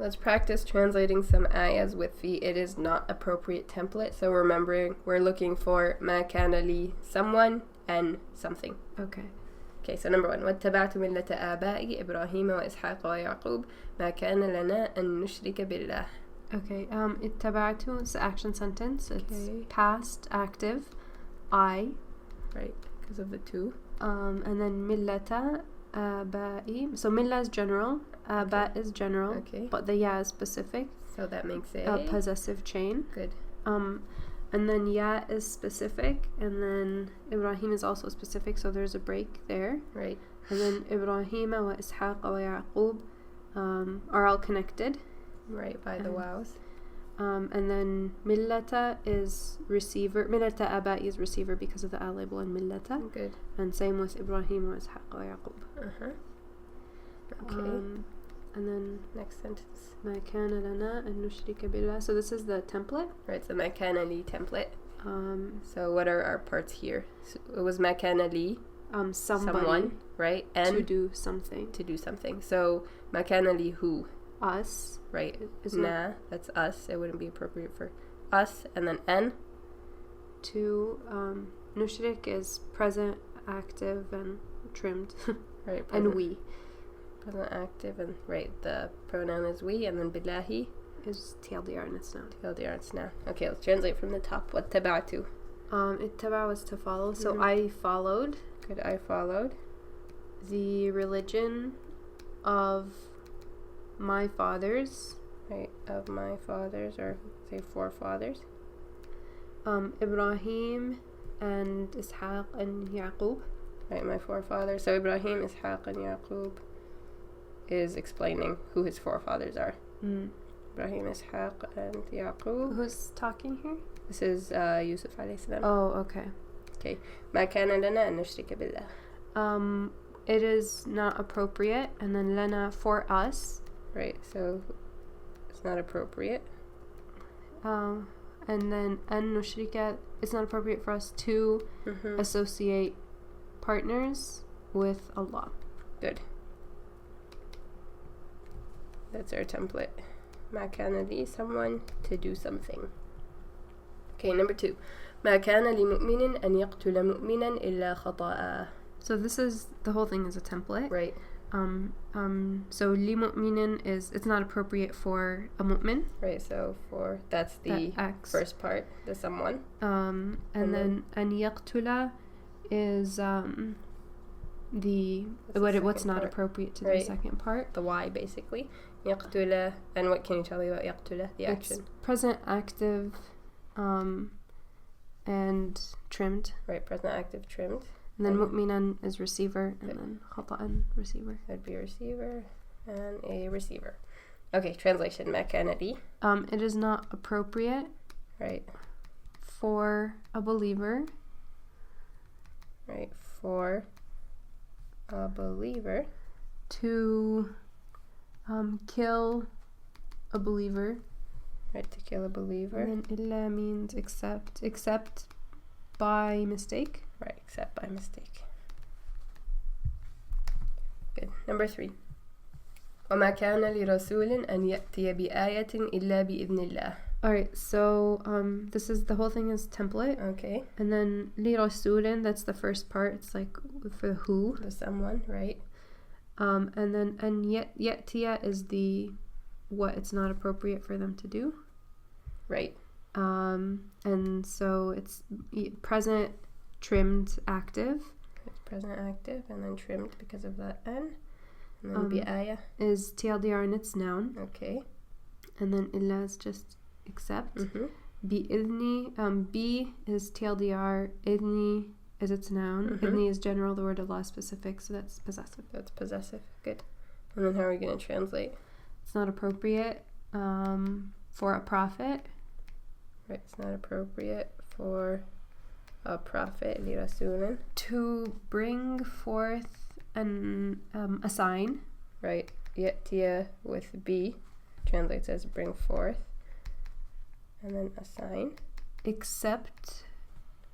Let's practice translating some ayahs with the it is not appropriate template. So remembering, we're looking for ما كان لي, someone, and something. Okay. Okay, so number 1. واتبعت ملة آبائي إبراهيم وإسحاق ويعقوب ما كان لنا أن نشرك بالله. Okay, اتبعت is the action sentence. It's Okay. past active. I. Right, because of the two. And then millata آبائي. So milla is general. Aba is general. Okay. But the ya is specific. So that makes it A possessive chain. good. And then ya is specific, and then Ibrahim is also specific, so there's a break there. Right. And then Ibrahim wa Ishaq wa Yaqub are all connected. Right, by the wows. And then millata is receiver. Millata abai is receiver because of the a label and millata. Good. And same with Ibrahim wa Ishaq wa Yaqub. Okay. And then Next sentence. ما كان لنا أن نشرك بالله. So this is the template. Right, so ما كان لي template. So what are our parts here? So it was ما كان لي, Somebody someone, right? And to do something. to do something. So ما كان لي who, Us. right? Is Na, that's us. It wouldn't be appropriate for us. And then N. To nushrik is present, active, and trimmed. Right. And we Present active, and right, the pronoun is we, and then billahi is TLDR and it's noun. TLDR, it's now. Okay, let's translate from the top. واتبعت. Ittaba was to follow, so I followed. Good, I followed. The religion of my fathers. Right, of my fathers, or say forefathers. Ibrahim and Ishaq and Yaqub. Right, my forefathers. So Ibrahim, Ishaq, and Yaqub is explaining who his forefathers are. Ibrahim, Ishaq, and Yaqub. Who's talking here? This is Yusuf alayhi salam. Oh, okay. Okay. ما كان لنا أن نشرك بالله. It is not appropriate, and then lana for us. Right, so it's not appropriate. And then an nushrika, it's not appropriate for us to associate partners with Allah. Good. That's our template. ما كان لي, someone to do something. Okay, number 2. ما كان لمؤمن أن يقتل مؤمنا إلا خطأ. So this is, the whole thing is a template. Right. So li mu'minin is, it's not appropriate for a mu'min. Right, so for, that's the first part, the someone. And then an yaqtula is what's not appropriate to the second part. The why, basically. يقتل, and what can you tell me about يقتل, the action? It's present active and trimmed. Right, present active trimmed. And then mu'minan is receiver, and then khata'an receiver. That'd be a receiver and a receiver. Okay, translation. ما كان لي. It is not appropriate. Right. For a believer. Right, for a believer. To kill a believer. Right, to kill a believer. And then illa means except by mistake. Right, except by mistake. Good. Number 3. وما كان لرسول أن يأتي بآية إلا بإذن الله. Alright, so this is, the whole thing is template. Okay. And then li rasulin, that's the first part. It's like for who. The someone, right. And then and yetiya is the what it's not appropriate for them to do. Right. And so it's present, trimmed, active. It's present active and then trimmed because of the N. And then bi'aya is TLDR and it's noun. Okay. And then illa is just except. Bi-idni, bi is TLDR, idni is its noun. Idni is general, the word Allah is specific, so that's possessive. That's possessive. Good. And then how are we going to translate? It's not appropriate for a prophet. Right, it's not appropriate for a prophet, li rasulin, to bring forth a sign. Right, yetiya with B translates as bring forth, and then a sign. Except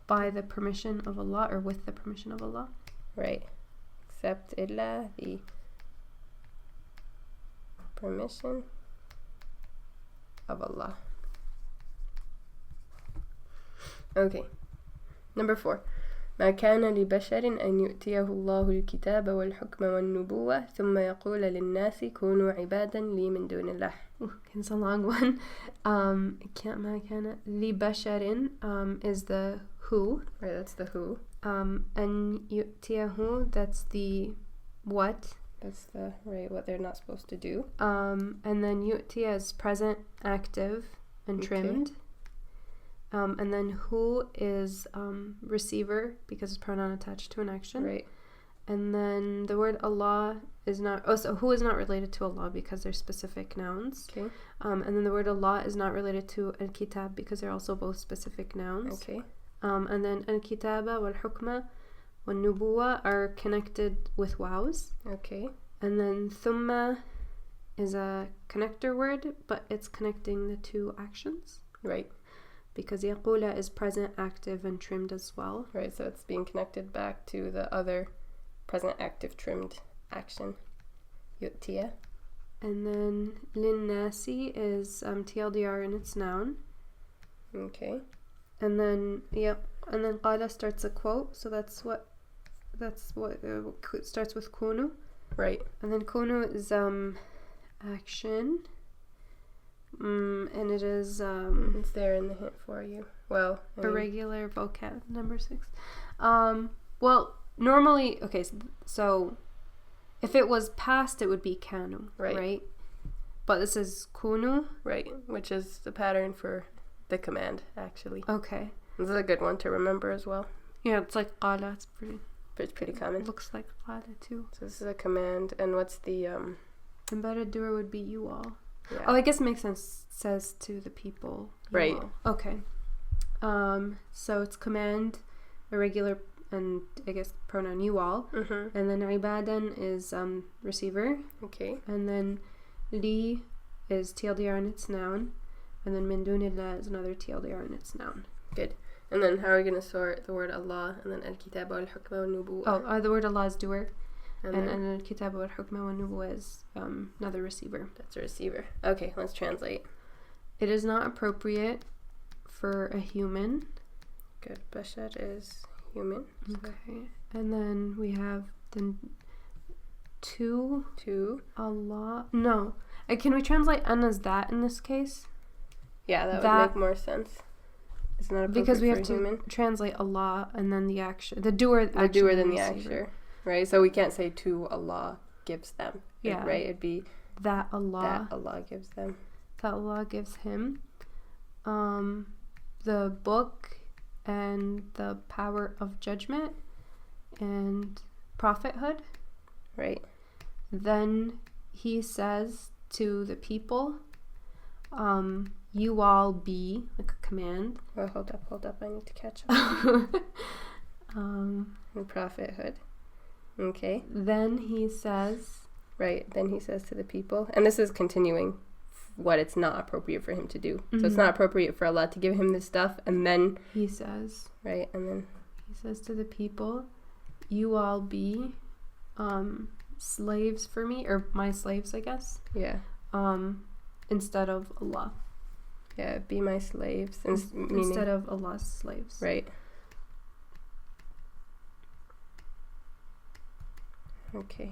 by the permission of Allah, or with the permission of Allah. Right, except illa, the permission of Allah. Okay. Number 4. ما كان لبشر أن يؤتيه الله الكتاب والحكم والنبوة ثم يقول للناس كونوا عبادا لي من دون الله. It's a long one. ما كان لبشر is the who. Right, that's the who. أن يؤتيه, that's the what. That's the, right, what they're not supposed to do. And then yu'tiya is present, active, and trimmed. And then who is receiver, because it's pronoun attached to an action. Right. And then the word Allah is not, so who is not related to Allah because they're specific nouns. Okay. And then the word Allah is not related to al-kitab because they're also both specific nouns. Okay. And then al-kitaba wal-hukma wal-nubuwa are connected with wows. Okay. And then thumma is a connector word, but it's connecting the two actions. Right. Because yaqula is present, active, and trimmed as well. Right, so it's being connected back to the other present, active, trimmed action. Yu'tiya. And then linnasi is TLDR in its noun. Okay. And then, and then qala starts a quote, so that's what starts with kunu. Right. And then kunu is action. And it is it's there in the hint for you. Well, irregular vocab, number 6. Well, normally, okay, so if it was past, it would be kanu, right? But this is kunu. Right, which is the pattern for the command, actually. Okay. This is a good one to remember as well. Yeah, it's like qala, it's pretty common. It looks like qala too. So this is a command, and what's the embedded doer would be you all. Yeah. Oh, I guess it makes sense. It says to the people. Right. All. Okay. So it's command, irregular, and I guess pronoun you all. Mm-hmm. And then ibadan is receiver. Okay. And then li is TLDR in its noun. And then min dunillah is another TLDR in its noun. Good. And then how are we going to sort the word Allah and then al-kitab wal-hukma wal-nubuwa? Oh, the word Allah is doer. And then al-kitab wal-hukma wal-nubuwa is another receiver. That's a receiver. Okay, let's translate. It is not appropriate for a human. Good. Bashar is human. Okay. And then we have the to Allah. No. Can we translate an as that in this case? Yeah, that would make more sense. It's not appropriate because we have for a human. to translate Allah and then the action. The doer then the actor. Right? So we can't say to Allah gives them. Yeah. Right? It'd be that Allah gives them. That Allah gives him the book and the power of judgment and prophethood. Right. Then he says to the people, you all be, like a command. Well, hold up, I need to catch up. And prophethood. Okay. Then he says... Right, then he says to the people, and this is continuing what it's not appropriate for him to do. Mm-hmm. So it's not appropriate for Allah to give him this stuff, and then... He says... Right, and then... He says to the people, you all be slaves for me, or my slaves, I guess. Yeah. Instead of Allah. Yeah, be my slaves. Instead of Allah's slaves. Right. Okay.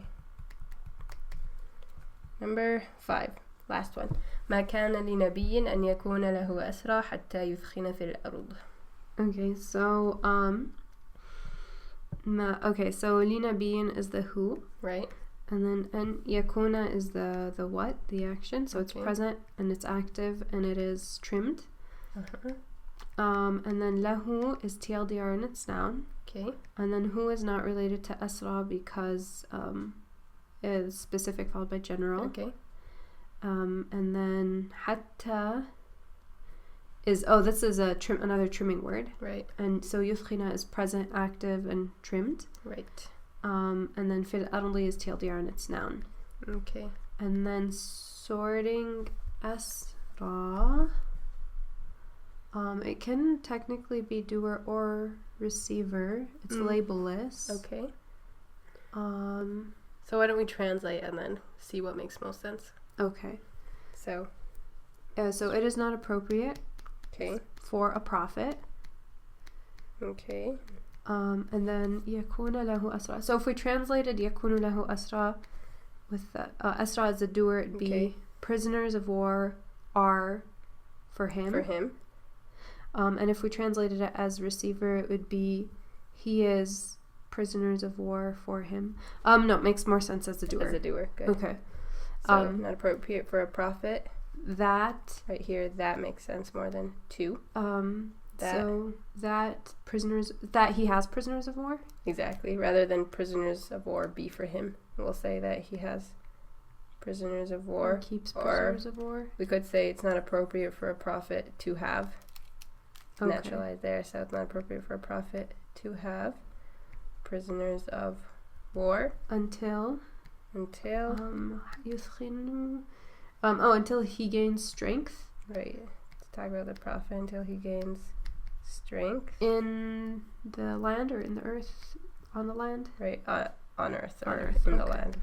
Number 5. Last one. ما كان لنبي أن يكون له أسرى حتى يثخن في الأرض. Okay, so so لنبي is the who. Right. And then an yakuna is the what, the action. So it's present and it's active and it is trimmed. Uh-huh. And then lahu is TLDR in its noun. Okay. And then who is not related to asra because is specific followed by general. Okay. And then hatta is this is another trimming word. Right. And so yuthkhina is present, active, and trimmed. Right. And then fil arli is TLDR in its noun. Okay. And then sorting asra. It can technically be doer or receiver. It's labelless. Okay. So why don't we translate and then see what makes most sense? Okay. So, So it is not appropriate. Okay. For a prophet. Okay. And then يكون له أسرى. So if we translated يكون له أسرى with that, أسرى as a doer, it'd be prisoners of war are for him. For him. And if we translated it as receiver, it would be he is prisoners of war for him. No, it makes more sense as a doer. As a doer, good. Okay. So not appropriate for a prophet. That right here, that makes sense more than to. So that prisoners, that he has prisoners of war? Exactly. Rather than prisoners of war be for him, we'll say that he has prisoners of war. Or keeps prisoners of war. We could say it's not appropriate for a prophet to have. Naturalized there, so it's not appropriate for a prophet to have prisoners of war. Until يثخن. until he gains strength. Right. Let's talk about the prophet until he gains strength. In the land or in the earth? On the land? Right. On earth. On earth. In the land.